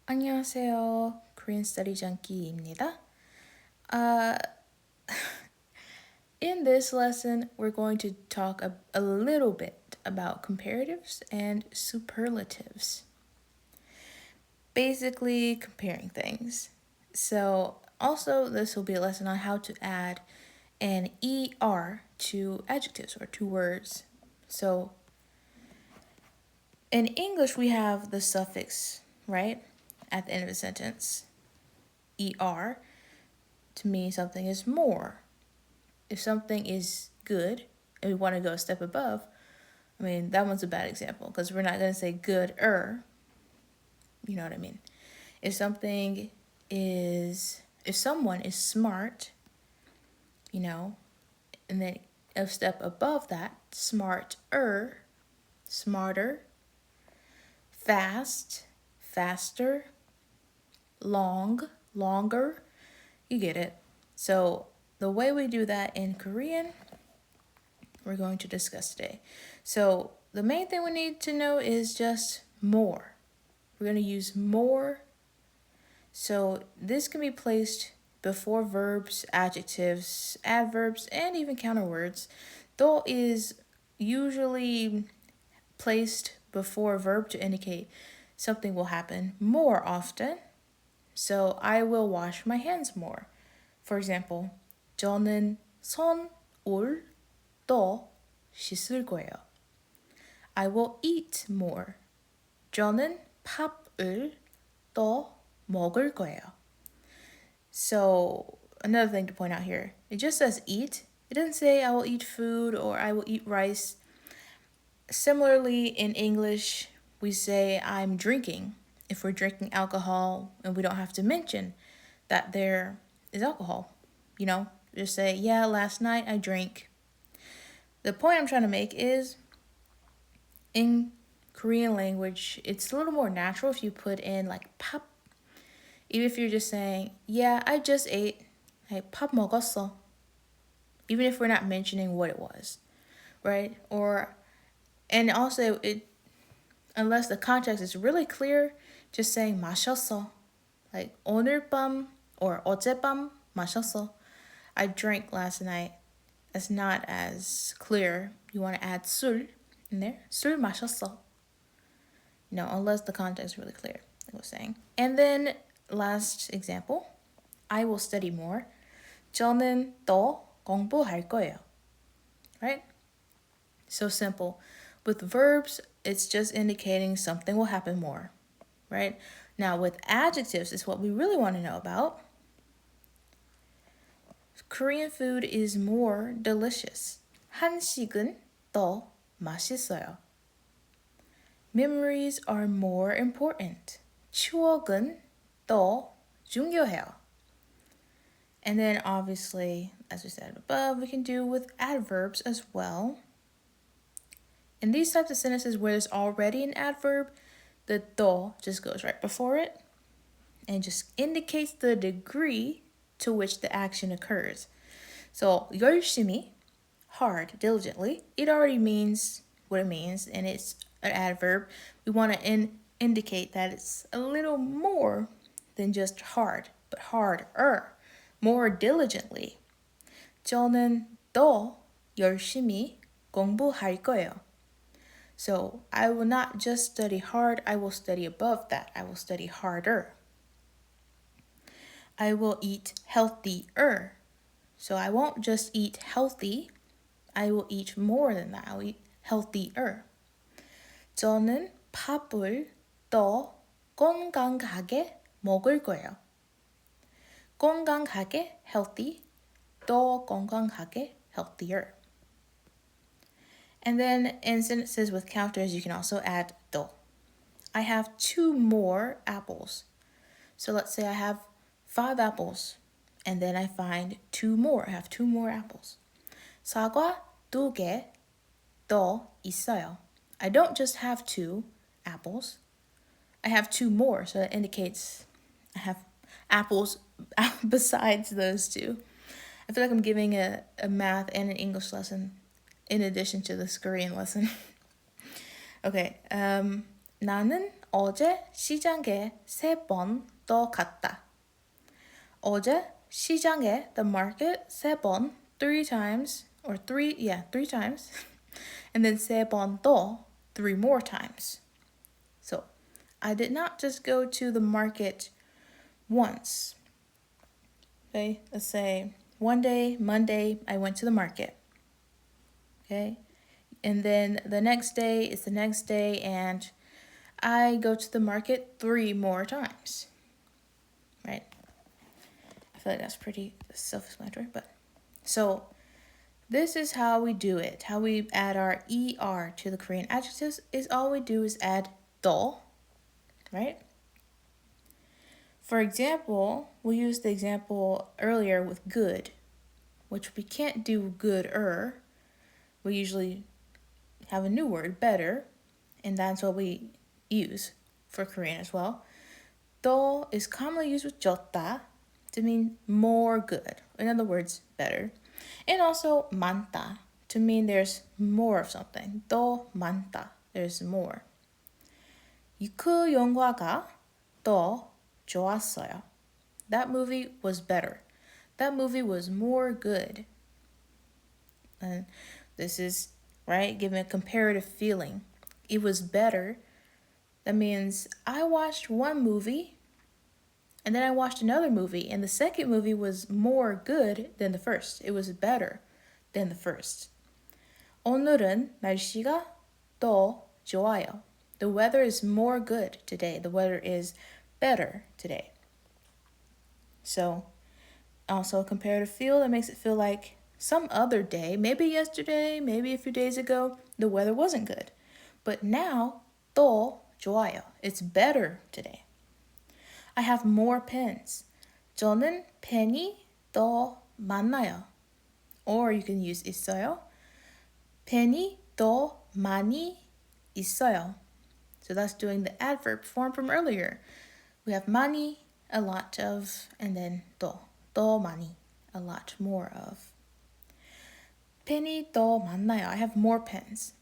안녕하세요. Korean Study Junkie입니다. Uh, in this lesson, we're going to talk a little bit about comparatives and superlatives. Basically, comparing things. So, also, this will be a lesson on how to add an ER to adjectives or to words. So, in English, we have the suffix, right, at the end of a sentence. ER to mean something is more. If something is good and we want to go a step above, I mean, that one's a bad example because we're not going to say good-er. You know what I mean? If someone is smart, and then a step above that, smarter, smarter, fast, faster, longer, you get it. So the way we do that in Korean, we're going to discuss today. So the main thing we need to know is just more. We're going to use more. So this can be placed before verbs, adjectives, adverbs, and even counterwords. Though is usually placed before a verb to indicate something will happen more often. So I will wash my hands more. For example, 저는 손을 더 씻을 거예요. I will eat more. 저는 밥을 더 먹을 거예요. So, another thing to point out here, it just says eat. It doesn't say I will eat food or I will eat rice. Similarly, in English, we say I'm drinking if we're drinking alcohol and we don't have to mention that there is alcohol. Just say, yeah, last night I drank. The point I'm trying to make is in Korean language, it's a little more natural if you put in like 밥. Even if you're just saying, yeah, I just ate. Hey, 밥 먹었어. Even if we're not mentioning what it was, right? And also, unless the context is really clear, just saying 마셨어. Like 오늘 밤 or 어젯밤 마셨어. I drank last night. That's not as clear. You want to add 술 in there. 술 마셨어. Unless the context is really clear, like I was saying. And then last example, I will study more. 저는 더 공부할 거예요. Right? So simple. With verbs, it's just indicating something will happen more. Right? Now with adjectives is what we really want to know about. Korean food is more delicious. 한식은 더 맛있어요. Memories are more important. 추억은 더 중요해요. And then obviously, as we said above, we can do with adverbs as well. In these types of sentences where there's already an adverb, the 더 just goes right before it and just indicates the degree to which the action occurs. So 열심히, hard, diligently, it already means what it means and it's an adverb. We want to indicate that it's a little more than just hard, but harder, more diligently. 저는 더 열심히 공부할 거예요. So I will not just study hard, I will study above that. I will study harder. I will eat healthier. So I won't just eat healthy, I will eat more than that. I will eat healthier. 저는 밥을 더 건강하게 먹을 거예요. 건강하게, healthy, 더 건강하게, healthier. And then in sentences with counters, you can also add 더. I have 2 more apples. So let's say I have 5 apples, and then I find 2 more. I have 2 more apples. 사과 2개 더 있어요. I don't just have 2 apples. I have 2 more, so that indicates I have apples besides those 2. I feel like I'm giving a math and an English lesson in addition to this Korean lesson. Okay, 나는 어제 시장에 3번 더 갔다. 어제 시장에, the market, 3번, 3 times, or three times. And then 3번 더, 3 more times. So, I did not just go to the market once. Okay, let's say one day, Monday, I went to the market. Okay, and then the next day is the next day, and I go to the market 3 more times. Right? I feel like that's pretty self-explanatory, but so this is how we do it. How we add our er to the Korean adjectives is all we do is add 더, right? For example, we used the example earlier with good, which we can't do gooder. We usually have a new word, better, and that's what we use for Korean as well. 더 is commonly used with 좋다 to mean more good. In other words, better. And also 많다 to mean there's more of something. 더 많다, there's more. 그 영화가 더 좋았어요. That movie was better. That movie was more good. And this is, right, giving a comparative feeling. It was better. That means I watched one movie and then I watched another movie, and the second movie was more good than the first. It was better than the first. 오늘은 날씨가 더 좋아요. The weather is more good today. The weather is better today. So, also a comparative feel that makes it feel like some other day, maybe yesterday, maybe a few days ago, the weather wasn't good. But now, 더 좋아요. It's better today. I have more pens. 저는 펜이 더 많아요. Or you can use 있어요. 펜이 더 많이 있어요. So that's doing the adverb form from earlier. We have 많이, a lot of, and then 더 많이, a lot more of. 펜이 더 많아요. I have more pens.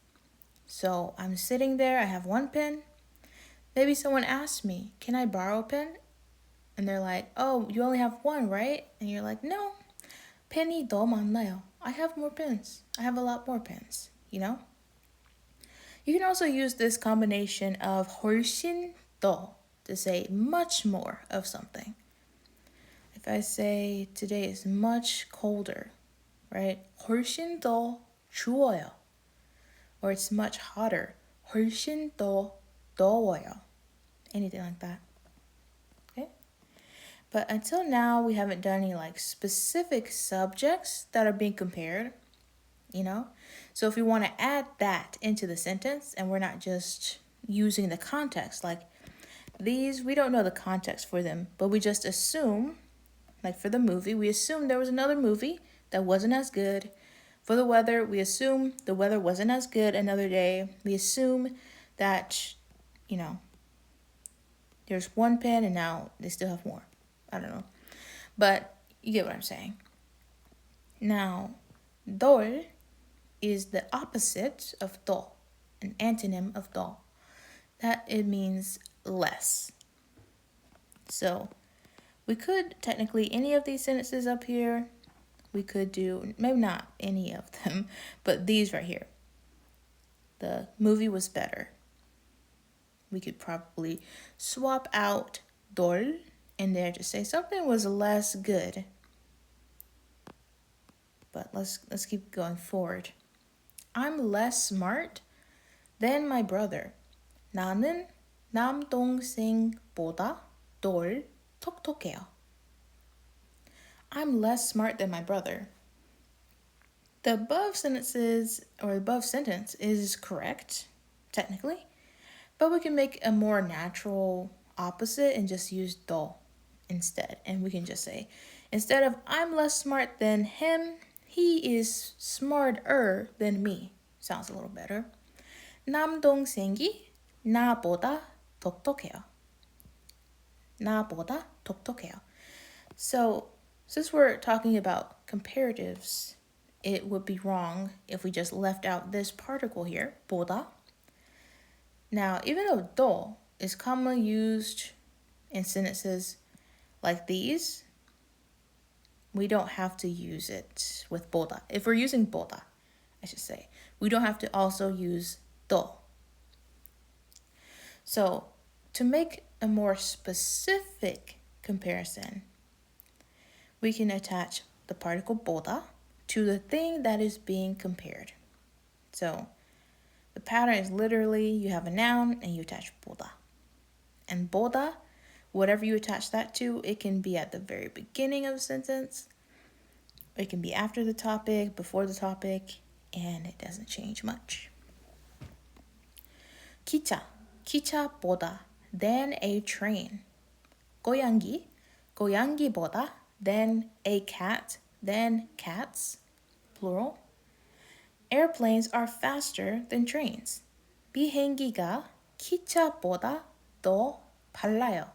So I'm sitting there, I have one pen. Maybe someone asks me, can I borrow a pen? And they're like, oh, you only have one, right? And you're like, no, 펜이 더 많아요. I have more pens. I have a lot more pens, you know? You can also use this combination of 훨씬 더 to say much more of something. If I say today is much colder, right? 훨씬 더 추워요. Or it's much hotter. 훨씬 더 더워요. Anything like that. Okay? But until now, we haven't done any like specific subjects that are being compared, you know? So if we want to add that into the sentence and we're not just using the context, like these, we don't know the context for them, but we just assume, like for the movie, we assume there was another movie that wasn't as good. For the weather, we assume the weather wasn't as good another day. We assume that, you know, there's one pen and now they still have more. I don't know. But you get what I'm saying. Now, 덜 is the opposite of 더, an antonym of 더. That it means less. So, we could technically any of these sentences up here, we could do, maybe not any of them, but these right here. The movie was better. We could probably swap out 덜 in there to say something was less good. But let's keep going forward. I'm less smart than my brother. 나는 남동생보다 덜 똑똑해요. I'm less smart than my brother. The above sentences, or the above sentence is correct, technically, but we can make a more natural opposite and just use 더 instead. And we can just say, instead of I'm less smart than him, he is smarter than me. Sounds a little better. 남동생이 나보다 똑똑해요. 나보다 똑똑해요. So, since we're talking about comparatives, it would be wrong if we just left out this particle here, 보다. Now, even though 더 is commonly used in sentences like these, we don't have to use it with 보다. If we're using 보다, I should say, we don't have to also use 더. So, to make a more specific comparison, we can attach the particle 보다 to the thing that is being compared. So, the pattern is literally you have a noun and you attach 보다. And 보다, whatever you attach that to, it can be at the very beginning of a sentence, it can be after the topic, before the topic, and it doesn't change much. 기차, 기차보다 than a train. 고양이, 고양이보다 than a cat, than cats, plural. Airplanes are faster than trains. 비행기가 기차보다 더 빨라요.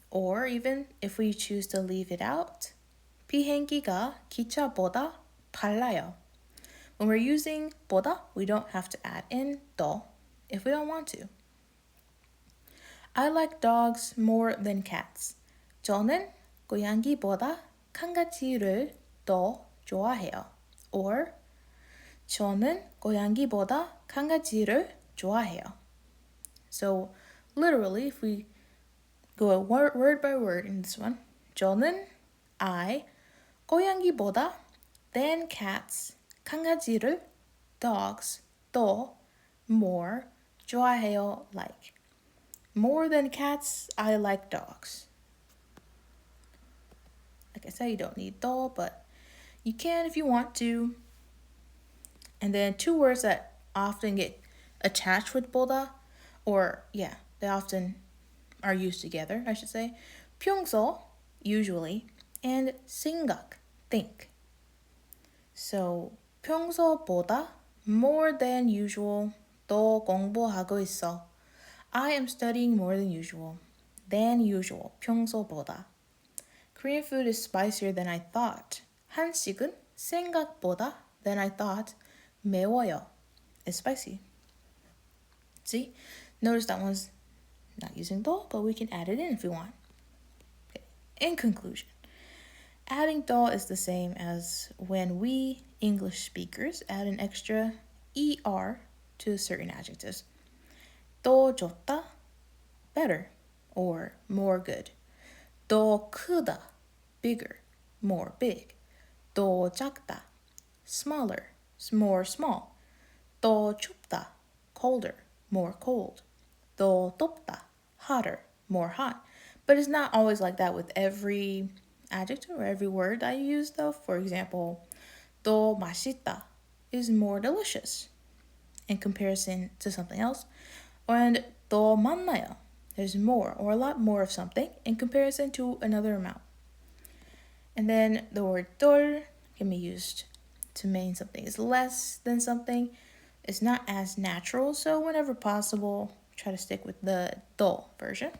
Or even if we choose to leave it out, 비행기가 기차보다 빨라요. When we're using 보다, we don't have to add in 더 if we don't want to. I like dogs more than cats. 저는 고양이보다 강아지를 더 좋아해요. Or 저는 고양이보다 강아지를 좋아해요. So literally, if we go word by word in this one, 저는 I 고양이보다 than cats 강아지를 dogs 더 more 좋아해요 like. More than cats, I like dogs. Like I said, you don't need 더, but you can if you want to. And then two words that often get attached with 보다, or yeah, they often are used together, I should say. 평소, usually, and 생각, think. So, 평소보다 more than usual, 더 공부하고 있어. I am studying more than usual. Than usual, 평소보다. Korean food is spicier than I thought. 한식은 생각보다 than I thought 매워요. It's spicy. See? Notice that one's not using 더, but we can add it in if we want. Okay. In conclusion, adding 더 is the same as when we English speakers add an extra ER to certain adjectives. 더 좋다, better, or more good. 더 크다, bigger, more big. 더 작다, smaller, more small. 더 춥다, colder, more cold. 더 덥다, hotter, more hot. But it's not always like that with every adjective or every word that you use though. For example, 더 맛있다 is more delicious in comparison to something else. And 더 많나요, there's more or a lot more of something in comparison to another amount. And then the word 덜 can be used to mean something is less than something. It's not as natural, so whenever possible, try to stick with the 더 version.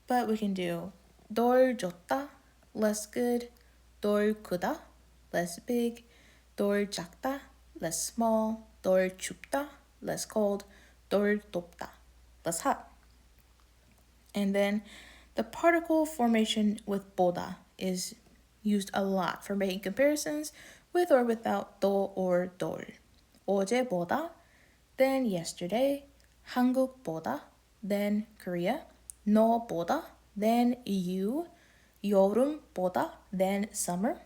But we can do 덜 좋다, less good, 덜 크다, less big, 덜 작다, less small, 덜 춥다, less cold, 덜 덥다, less hot. And then the particle formation with 보다 is used a lot for making comparisons with or without 더 or 덜. 어제보다 than yesterday, 한국보다 than Korea, 너보다 than you, 여름보다 than summer.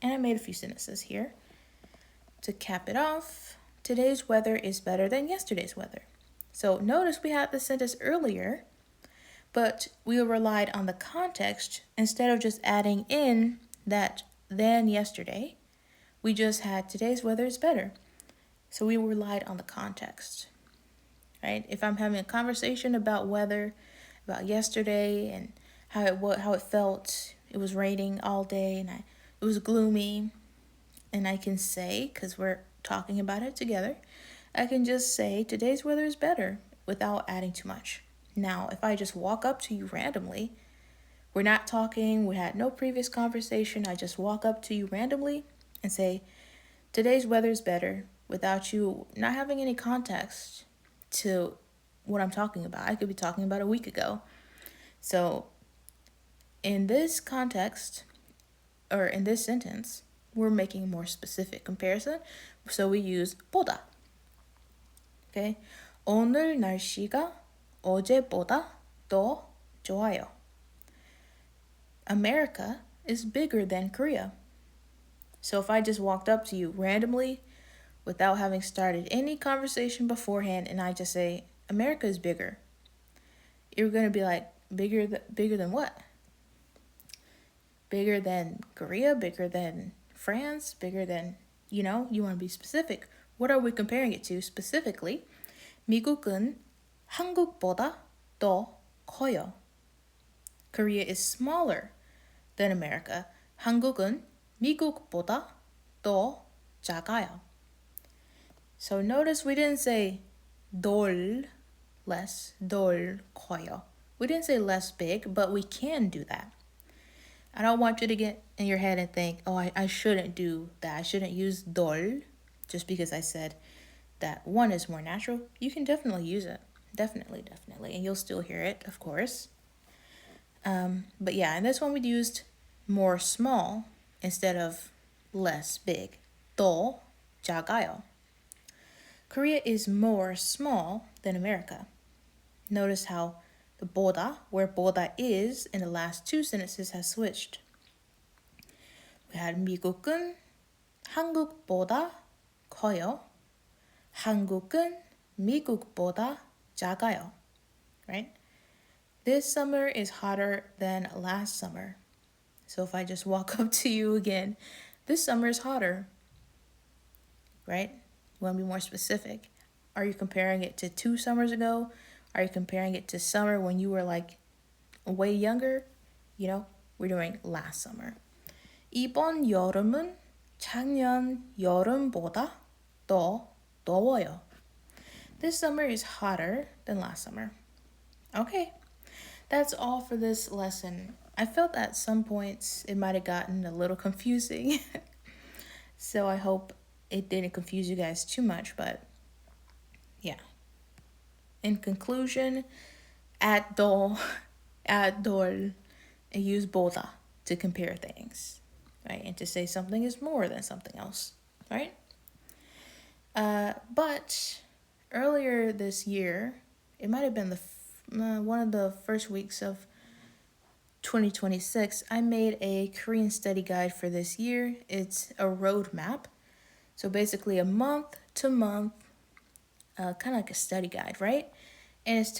And I made a few sentences here. To cap it off, today's weather is better than yesterday's weather. So notice we had the sentence earlier, but we relied on the context instead of just adding in that than yesterday. We just had today's weather is better. So we relied on the context, right? If I'm having a conversation about weather, about yesterday and how it felt, it was raining all day and it was gloomy, and I can say, because we're talking about it together, I can just say today's weather is better without adding too much. Now, if I just walk up to you randomly, we're not talking, we had no previous conversation, I just walk up to you randomly and say, today's weather is better, without you not having any context to what I'm talking about. I could be talking about a week ago. So in this context, or in this sentence, we're making a more specific comparison. So we use 보다. Okay? 오늘 날씨가 어제보다 더 좋아요. America is bigger than Korea. So if I just walked up to you randomly without having started any conversation beforehand and I just say, America is bigger, you're going to be like, bigger than what? Bigger than Korea? Bigger than France? Bigger than, you want to be specific. What are we comparing it to specifically? 미국은 한국보다 더 커요. Korea is smaller than America. 한국은 미국보다 더 작아요. So notice we didn't say 덜 less, 덜 커요. We didn't say less big, but we can do that. I don't want you to get in your head and think, oh, I shouldn't do that. I shouldn't use 덜 just because I said that one is more natural. You can definitely use it. Definitely. And you'll still hear it, of course. But yeah, in this one we used more small instead of less big. 더 작아요. Korea is more small than America. Notice how the 보다, where 보다 is in the last two sentences, has switched. We had 미국은 한국보다 커요. 한국은 미국보다 작아요. Right? This summer is hotter than last summer. So if I just walk up to you again, this summer is hotter. Right? You want to be more specific. Are you comparing it to 2 summers ago? Are you comparing it to summer when you were like way younger? We're doing last summer. 이번 여름은 작년 여름보다 더 더워요. This summer is hotter than last summer. Okay, that's all for this lesson. I felt at some points it might have gotten a little confusing. So I hope it didn't confuse you guys too much, but yeah. In conclusion, add 덜, and use 보다 to compare things, right? And to say something is more than something else, right? But earlier this year, it might have been one of the first weeks of 2026, I made a Korean study guide for this year. It's a roadmap. So basically a month to month, kind of like a study guide, right? And it's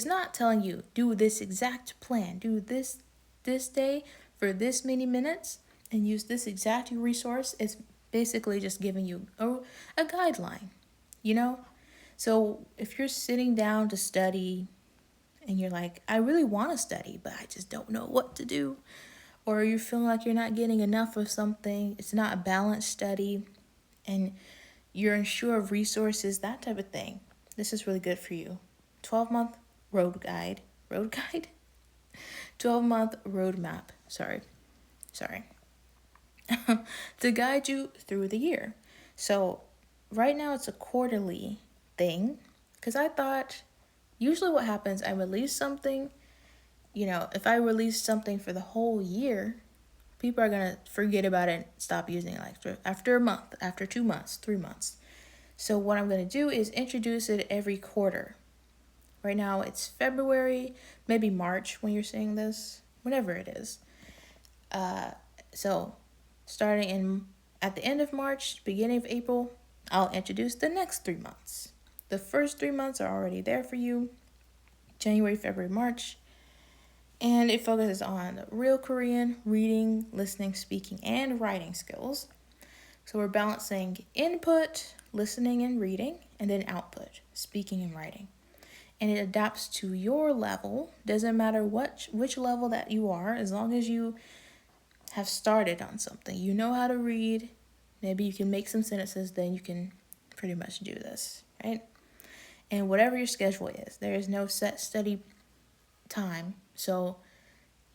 not telling you, do this exact plan, do this day for this many minutes and use this exact resource. It's basically just giving you a guideline, So if you're sitting down to study and you're like, I really want to study, but I just don't know what to do, or you're feeling like you're not getting enough of something, it's not a balanced study, and you're unsure of resources, that type of thing, this is really good for you. 12-month road guide? 12-month roadmap, sorry. To guide you through the year. So right now it's a quarterly thing, because I thought usually what happens, I release something, if I release something for the whole year, people are going to forget about it and stop using it after a month, after 2 months, 3 months. So what I'm going to do is introduce it every quarter. Right now it's February, maybe March when you're seeing this, whenever it is. So starting at the end of March, beginning of April, I'll introduce the next 3 months. The first 3 months are already there for you. January, February, March. And it focuses on real Korean reading, listening, speaking, and writing skills. So we're balancing input, listening and reading, and then output, speaking and writing. And it adapts to your level. Doesn't matter which level that you are, as long as you have started on something. You know how to read. Maybe you can make some sentences, then you can pretty much do this, right? And whatever your schedule is, there is no set study time. So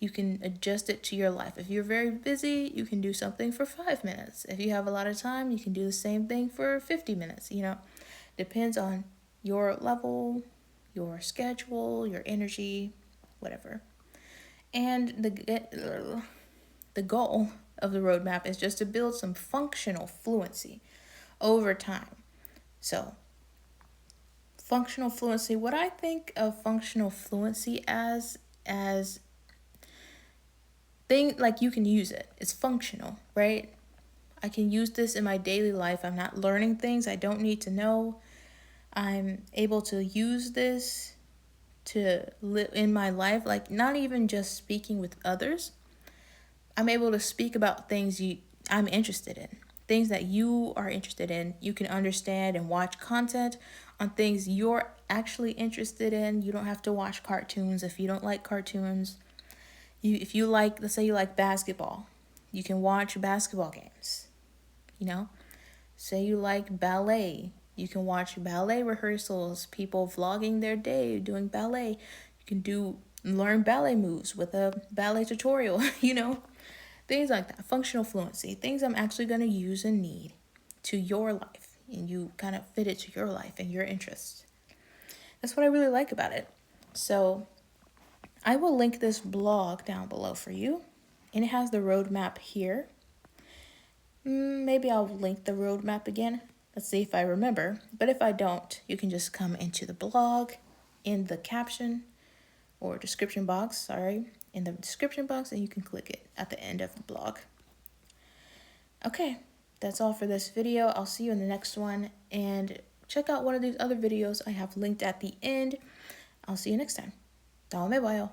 you can adjust it to your life. If you're very busy, you can do something for 5 minutes. If you have a lot of time, you can do the same thing for 50 minutes. Depends on your level, your schedule, your energy, whatever. And the goal of the roadmap is just to build some functional fluency over time. So, functional fluency, what I think of functional fluency as thing like you can use it. It's functional, right? I can use this in my daily life. I'm not learning things I don't need to know. I'm able to use this to live in my life, like not even just speaking with others. I'm able to speak about things I'm interested in, things that you are interested in. You can understand and watch content on things you're actually interested in. You don't have to watch cartoons if you don't like cartoons. If you like, let's say you like basketball, you can watch basketball games. You know, say you like ballet, you can watch ballet rehearsals, people vlogging their day doing ballet. You can learn ballet moves with a ballet tutorial, things like that. Functional fluency, things I'm actually going to use and need to your life, and you kind of fit it to your life and your interests. That's what I really like about it. So I will link this blog down below for you, and it has the roadmap here. Maybe I'll link the roadmap again. Let's see if I remember. But if I don't, you can just come into the blog in the caption or description box, in the description box, and you can click it at the end of the blog. Okay, that's all for this video. I'll see you in the next one, and check out one of these other videos I have linked at the end. I'll see you next time. Daw me bayo.